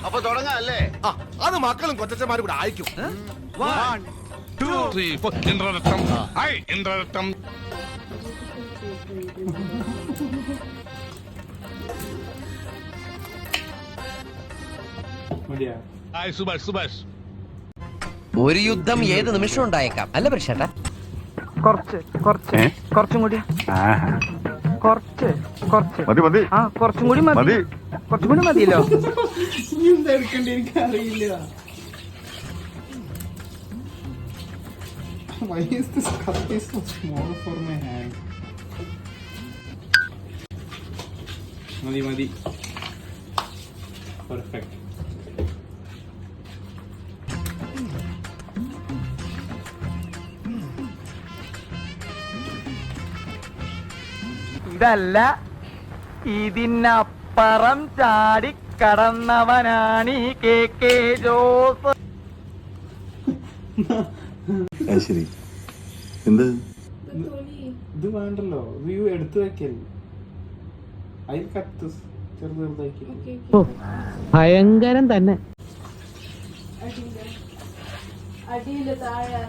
അപ്പൊ തുടങ്ങാം അല്ലേ? അത് മക്കളും കൊച്ചന്മാരും കൂടെ അയക്കും. 1 2 3 4 ഇന്ദ്രരത്നം. ഹായ് ഇന്ദ്രരത്നം. ഹായ് സുഭാഷ് സുഭാഷ്. ഒരു യുദ്ധം ഏത് നിമിഷം ഉണ്ടായേക്കാം അല്ല പ്രശ്നേട്ടാ. കുറച്ചും കൂടി കുറച്ചും കൂടി മതിയല്ലോ. എനിക്കറിയില്ല. Why is this cup so small for my hand? മതി. Perfect. ഇതല്ല, ഇതിനപ്പുറം ചാടി കടന്നവനാണ് ഈ KK ജോസ്. ശരി, എന്ത് ഇത് വേണ്ടല്ലോ, ഇത് എടുത്തു വെക്കല്ലേ. അതിൽ കത്ത് ചെറുതാക്കി ഭയങ്കരം തന്നെ. അടിയില് താഴെ